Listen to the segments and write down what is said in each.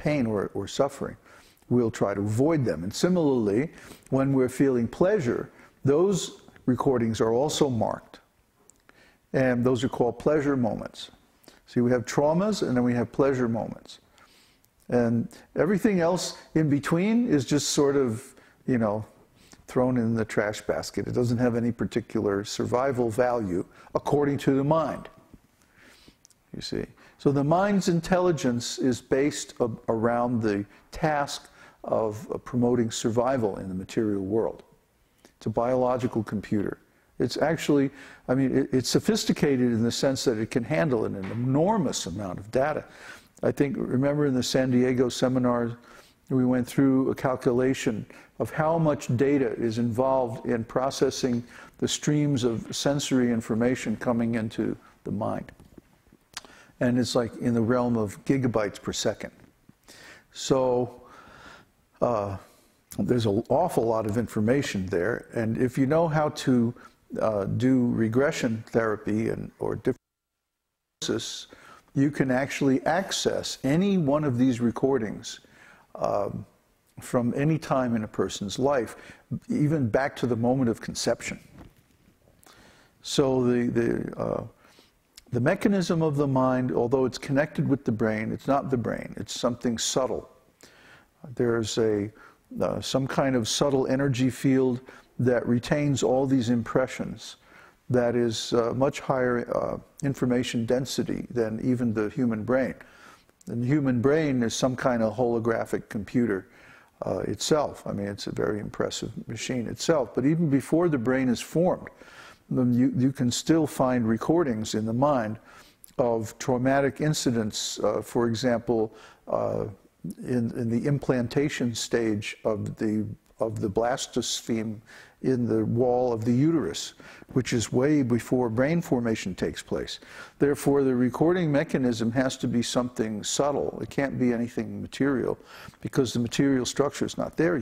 pain or suffering, we'll try to avoid them. And similarly, when we're feeling pleasure, those recordings are also marked. And those are called pleasure moments. See, we have traumas and then we have pleasure moments. And everything else in between is just sort of, you know, thrown in the trash basket. It doesn't have any particular survival value according to the mind. You see. So the mind's intelligence is based around the task of promoting survival in the material world. It's a biological computer. It's actually, I mean, it's sophisticated in the sense that it can handle an enormous amount of data. I think, remember in the San Diego seminar, we went through a calculation of how much data is involved in processing the streams of sensory information coming into the mind. And it's like in the realm of gigabytes per second. So there's an awful lot of information there. And if you know how to do regression therapy or different analysis, you can actually access any one of these recordings from any time in a person's life, even back to the moment of conception. So the mechanism of the mind, although it's connected with the brain, it's not the brain, it's something subtle. There's some kind of subtle energy field that retains all these impressions that is much higher information density than even the human brain. And the human brain is some kind of holographic computer itself. I mean, it's a very impressive machine itself. But even before the brain is formed, you can still find recordings in the mind of traumatic incidents, for example, in the implantation stage of the blastosome in the wall of the uterus, which is way before brain formation takes place. Therefore, the recording mechanism has to be something subtle. It can't be anything material, because the material structure is not there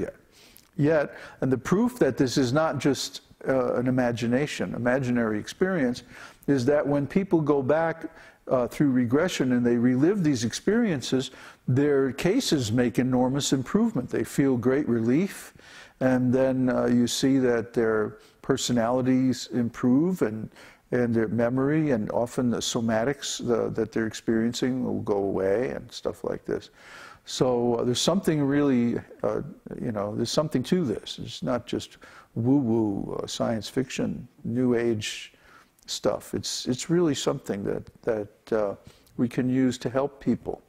yet. And the proof that this is not just an imaginary experience, is that when people go back through regression and they relive these experiences, their cases make enormous improvement. They feel great relief, and then you see that their personalities improve and their memory, and often the somatics that they're experiencing will go away and stuff like this. So there's something really, there's something to this. It's not just woo-woo science fiction, new age stuff. It's really something that we can use to help people.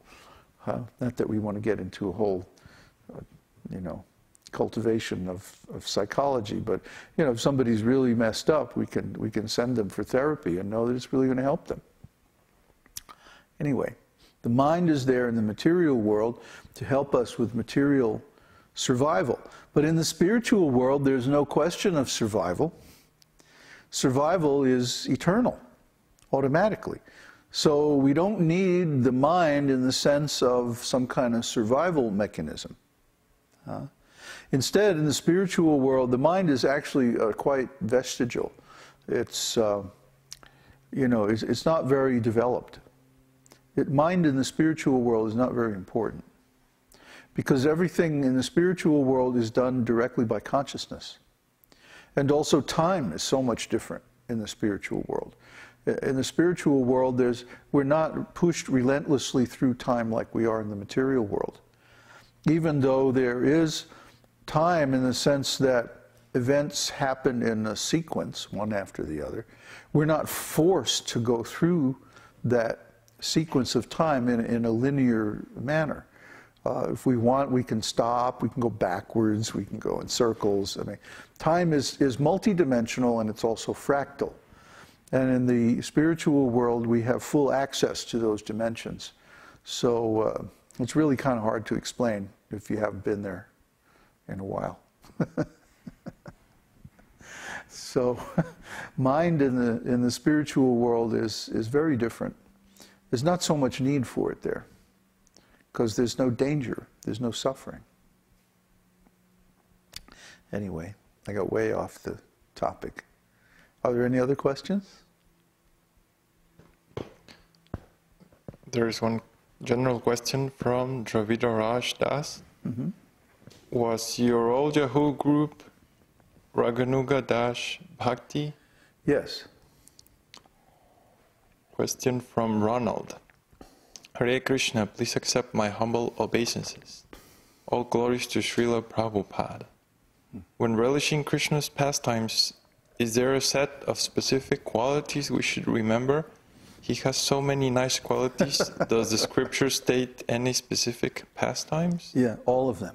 Not that we want to get into a whole, cultivation of psychology, but if somebody's really messed up, we can send them for therapy and know that it's really going to help them. Anyway, the mind is there in the material world to help us with material survival. But in the spiritual world, there's no question of survival. Survival is eternal, automatically. So we don't need the mind in the sense of some kind of survival mechanism. Instead, in the spiritual world, the mind is actually quite vestigial. It's, it's not very developed. Mind in the spiritual world is not very important, because everything in the spiritual world is done directly by consciousness. And also time is so much different in the spiritual world. In the spiritual world, we're not pushed relentlessly through time like we are in the material world. Even though there is time in the sense that events happen in a sequence, one after the other, we're not forced to go through that sequence of time in a linear manner. If we want, we can stop, we can go backwards, we can go in circles. I mean, time is multidimensional, and it's also fractal. And in the spiritual world, we have full access to those dimensions. So it's really kind of hard to explain if you haven't been there in a while. So mind in the spiritual world is very different. There's not so much need for it there, because there's no danger, there's no suffering. Anyway, I got way off the topic. Are there any other questions? There's one general question from Dravida Raj Das. Was your old Yahoo group Raganuga Dash Bhakti? Yes. Question from Ronald. Hare Krishna, please accept my humble obeisances. All glories to Srila Prabhupada. When relishing Krishna's pastimes, is there a set of specific qualities we should remember? He has so many nice qualities. Does the scripture state any specific pastimes? Yeah, all of them.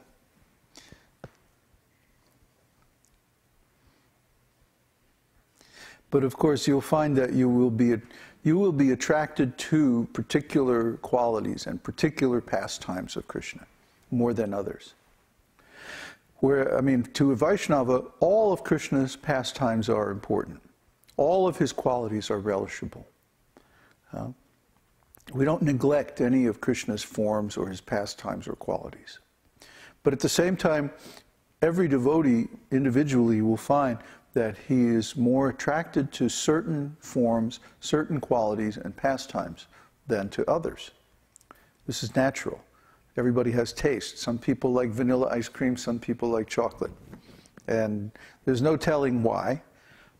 But of course, you'll find that you will be attracted to particular qualities and particular pastimes of Krishna more than others. To a Vaishnava, all of Krishna's pastimes are important. All of his qualities are relishable. We don't neglect any of Krishna's forms or his pastimes or qualities. But at the same time, every devotee individually will find that he is more attracted to certain forms, certain qualities and pastimes than to others. This is natural. Everybody has taste. Some people like vanilla ice cream, some people like chocolate. And there's no telling why.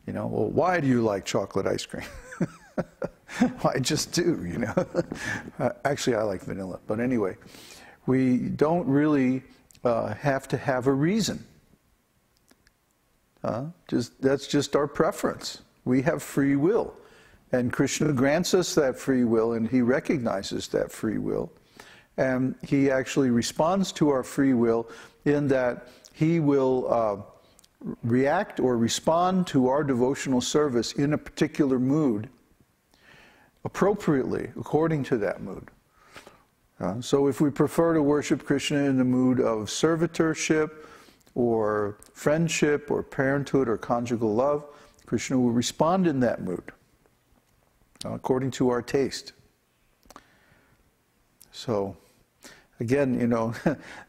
Well, why do you like chocolate ice cream? Well, I just do, Actually, I like vanilla. But anyway, we don't really have to have a reason. That's just our preference. We have free will. And Krishna grants us that free will, and he recognizes that free will. And he actually responds to our free will in that he will react or respond to our devotional service in a particular mood, appropriately, according to that mood. So if we prefer to worship Krishna in the mood of servitorship, or friendship, or parenthood, or conjugal love, Krishna will respond in that mood, according to our taste. So, again,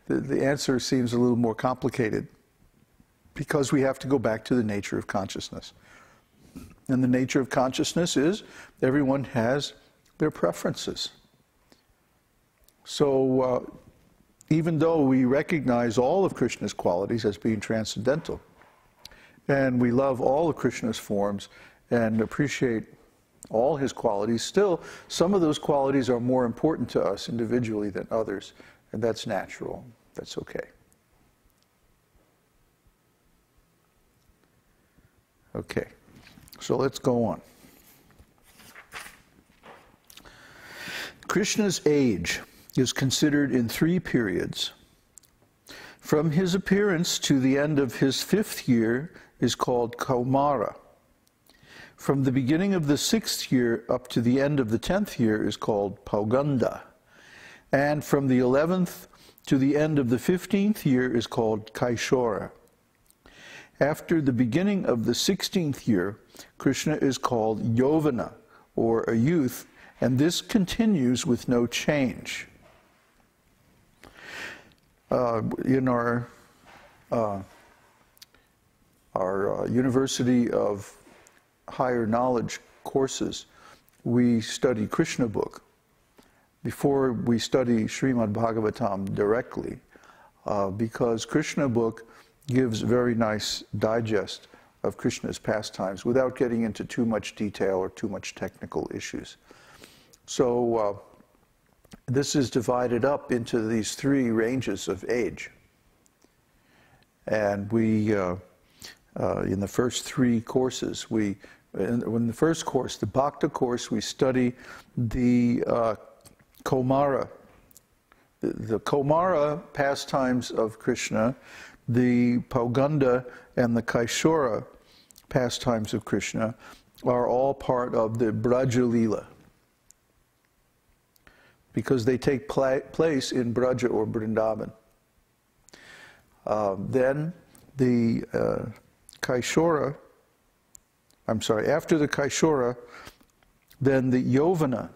the answer seems a little more complicated, because we have to go back to the nature of consciousness. And the nature of consciousness is everyone has their preferences. So, even though we recognize all of Krishna's qualities as being transcendental, and we love all of Krishna's forms and appreciate all his qualities, still, some of those qualities are more important to us individually than others, and that's natural. That's okay. Okay, so let's go on. Krishna's age is considered in 3 periods. From his appearance to the end of his 5th year is called Kaumara. From the beginning of the 6th year up to the end of the 10th year is called Pauganda. And from the 11th to the end of the 15th year is called Kaishora. After the beginning of the 16th year, Krishna is called Yovana, or a youth, and this continues with no change. In our University of Higher Knowledge courses, we study Krishna book before we study Śrīmad-Bhāgavatam directly, because Krishna book gives very nice digest of Krishna's pastimes without getting into too much detail or too much technical issues. So this is divided up into these 3 ranges of age. And we, in the first 3 courses, in the first course, the Bhakta course, we study the Kaumara, the Kaumara pastimes of Krishna, the Pauganda and the Kaishora pastimes of Krishna are all part of the Braja Lila, because they take place in Braja or Vrindavan. Then the Kaishora, after the Kaishora, then the Yovana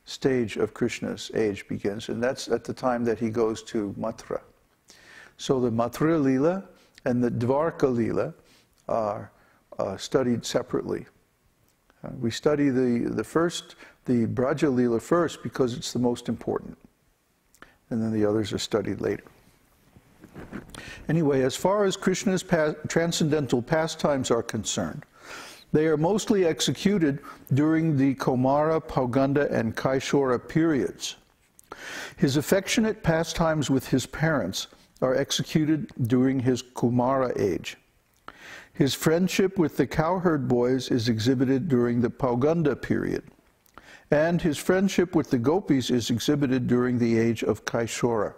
stage of Krishna's age begins, and that's at the time that he goes to Mathura. So the Mathura Lila and the Dvarka Lila are studied separately. We study the Braja Leela first because it's the most important. And then the others are studied later. Anyway, as far as Krishna's transcendental pastimes are concerned, they are mostly executed during the Kaumara, Pauganda, and Kaishora periods. His affectionate pastimes with his parents are executed during his Kumara age. His friendship with the cowherd boys is exhibited during the Pauganda period. And his friendship with the gopis is exhibited during the age of Kaishora.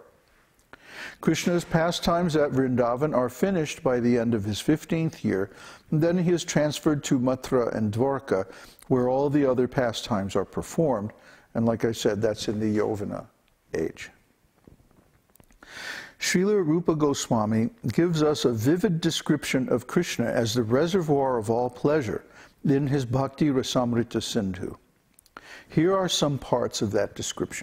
Krishna's pastimes at Vrindavan are finished by the end of his 15th year, and then he is transferred to Mathura and Dwarka, where all the other pastimes are performed, and like I said, that's in the Yovana age. Srila Rupa Goswami gives us a vivid description of Krishna as the reservoir of all pleasure in his Bhakti Rasamrita Sindhu. Here are some parts of that description.